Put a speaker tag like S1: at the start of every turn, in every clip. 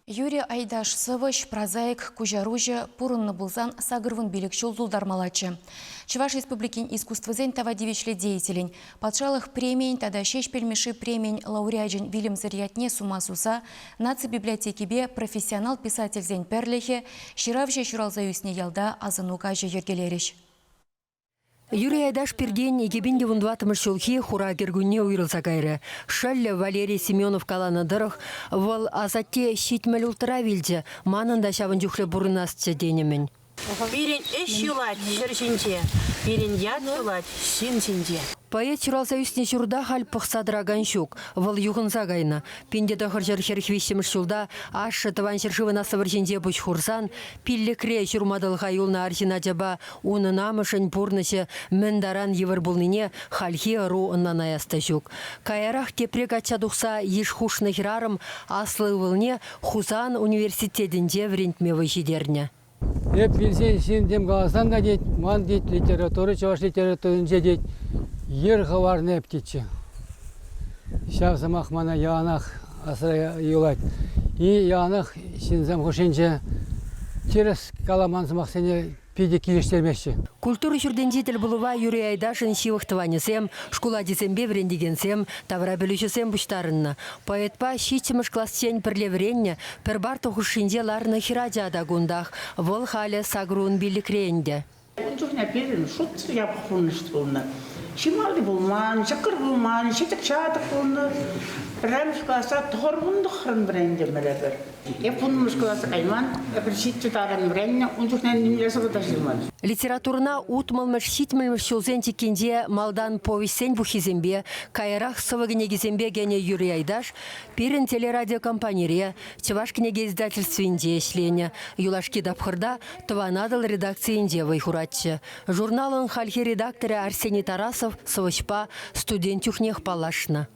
S1: Юрий Айдаш сывыш, прозаик, кужаружа, пурынны булзан сагырвын билік жолдулдар малачы. Чуваш Республикин искусствозен тавадивичле деятелень. Патшалых премень, тада шешпельмеши премень лауреаджин Вильям Зарьятне сумасуса, наци-библиотекибе профессионал писатель зен перлехе, ширавже шуралзаюсне ялда азанукажа ергелериш.
S2: Юрий Айдаш перден егебенде вундватымыш шулхи хура кергунне уйрылса кайры. Шалля Валерий Семенов каланадырых, вал азатте щитмел ултыра вилде, манында шавын жүхле бурынасты денемен.
S3: Бирен эш юлать шершинче, бирен яд юлать шинчинче.
S2: Поэт Шуралзаюсне шурда халь пықсадыраган шук, вал юғынса гайна. Пенде дұқыр херхвищеміш шулда, ашы тыван шершывына савырженде бұш хурсан, пиллікре шурмадылға юлна арсина жаба, уны намышын пурнышы міндаран евір бұлныне хальхи ұру ұннан аясты шук. Кайарақ тепрек атчадықса еш хушны хирарым аслы вылне Хузан университетінде врентмевы жидерне.
S4: Hep bilsen şimdi Galatasaray da deyit, man deyit literatürü, çavaş literatürünce deyit, yer var ne yaptıkçı. Şahsamak bana yağınak asıra yolayt. İyi yağınak şimdi hoşince через каламансымақ сені пиде келештермеші.
S2: Культура жүрдендетіл бұлыва Юрий Айдашын шивықтыванесем, школа десембе врендегенсем, тавра білушесем бұштарынна. Поэтпа шитчіміш классен пірлевренне, пірбарты хұшынде ларны хирадя адагундах, вол халі сагруын билікренде.
S5: Жүхне берін, шутсы япық бұлнышты бұлны. Шималды бұлман, шықыр бұлман, шетік-шатық бұлны. Бірамыш класса тұғырғынды қырын біренде мәрі бір. Бұлмыш класса қайман, бір шитчі тағын біренне, жүхне немелесі бұташылмады.
S2: Литературна утмалмыш шитмелмыш шулзен текенде малдан повестен бұхизембе, кайрақ сывыгынегізембе гене Юрий Айдаш, перін телерадиокомпанере, Чувашкинеге издательственде ешлене, юлашки дапхырда тыванадыл редакциенде вайхуратчы. Журналын хальхи редакторы Арсений Тарасов сывышпа студентюхнех палашна.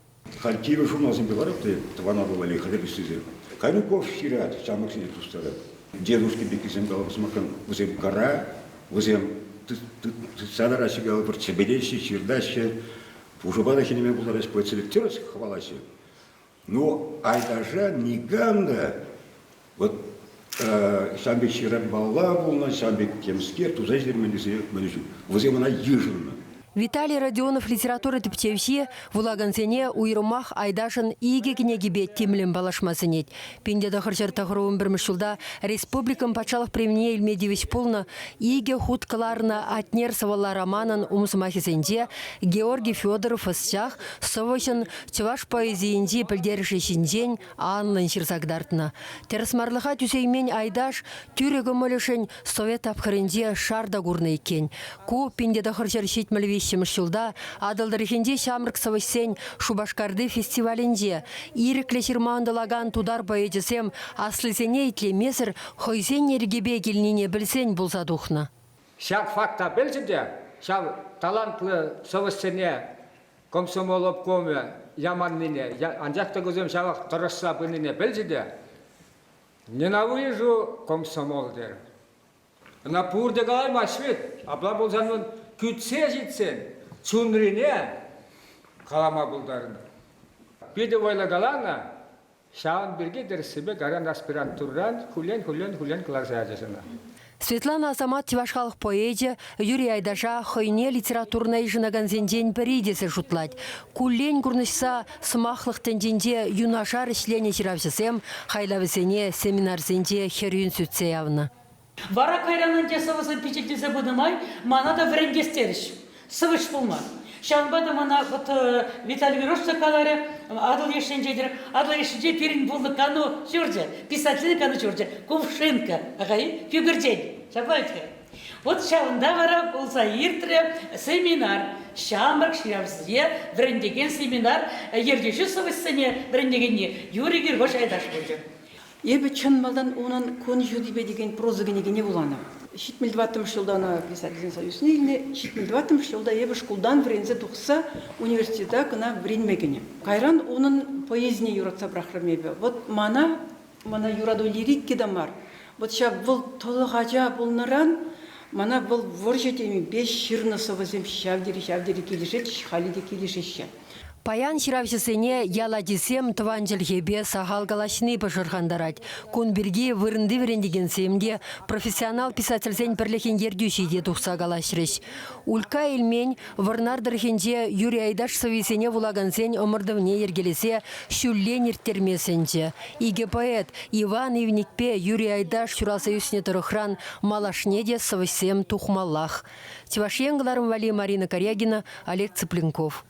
S6: Хальтивы журналзен беларыпты, тыванадыл хадырыстызы. Кайнуков шират, самых сидит устары. Дедушки бекизем галапсмакан, взем кара, взем садара сигал бір чебедеші, чердаші, пужубада хенеме бұларас поэцелектирас хвалаші. Но Айдажа ниганда, вот самбек шират балла болна, самбек кемскер, тузайзер менезе менежу. Взем она еженно.
S2: Виталий Родионов литература тіптевші, вулагансене уйрымах Айдашын иге кенегебе темлен балашмасынет. Пенде дақыршар тағыруын бірміш жылда республикам патшалық преміне елмедевич полны иге хуткаларына атнер савалла романын умсымахисенде Георгий Федоров ысчах совышын чываш поэзиенде пілдеріші шинжен анлын шырсагдартына. Тересмарлыға түсеймен Айдаш түрегі мүлішін совет апқырынде шарда гурны екен. Ку пенде дақыршар шетмілвеш жылда адылдырыхенде шамрық савышсен Шубашкарды фестивалінде ирікле шырмауындалаган тудар поэдесем аслысене итлемесір хойсен ергебе келнене білсен болса дұхна.
S7: Шак факта білсінде, шак талантлы савышсене комсомол обкоме яманныне, анжақта көзем шақ тұрышса бұныне білсінде, ненавижу комсомол дер. Напурде қалай машвет, абла болсанын күтсе жетсен, чүнрине қалама бұлдарына. Беді ойлы қалаңа, шағын бірге дәрісібе гаран аспирантурран хүлен кларса әжесіна.
S2: Светлана Азамат Чувашхалық поэзия Юрий Айдаша хойне литературной жынаган день перейдесі жұтлад. Кулен күрнішса смақлық тенденде юнашар ішлене жиравшысем, хайлавысене семинар зенде херюн сүтсе явны.
S8: Вара кайранын жасавасы печеттесе бұдымай, мана да врендестеріш. Сывыш болма. Шанбады мана Виталий Герошца калары, адыл ешенжедер, адыл ешенже перін болды кану жүрді, писательный кану жүрді, Кувшинка, ағай, фигурден. Шабайтка. Вот шауында вара болса ертірі семинар, шамбарк ширавсызге врендеген семинар, ергеші сывышсыне врендегенне Юрий Гергош Айдаш болды.
S9: Ебі чын малдан оның көні жүдебе деген прозы генегене боланы. 70-20 жылдана писатель союзны илне, 70-20 жылда ебі шкулдан врензе тұқса университета кына вренмегене. Кайран оның поэзіне юратса брахрамебе. Вот мана юраду лирик кедамар. Вот ша бұл толығажа болныран, мана бұл воржетеми 5 шырнысы вазем шавдері келешет, халиде келешет.
S2: Паян ширавшысыне яла десем тыванжелхебе сахал галашны пашырхандарать. Кун бирги вырынды верендеген семде профессионал писательсен бірлеген ердюшиде тухса галашрыш. Улька илмень варнардырхенже Юрий Айдаш совесене вулагансен омырдывне ергелесе шүллен ирттермесенче. Иге поэт Иван Ивникпе Юрий Айдаш шурасаюсне тұрықран малашне де совесем тухмаллах. Тивашенгаларым Вали Марина Корягина, Олег Цыпленков.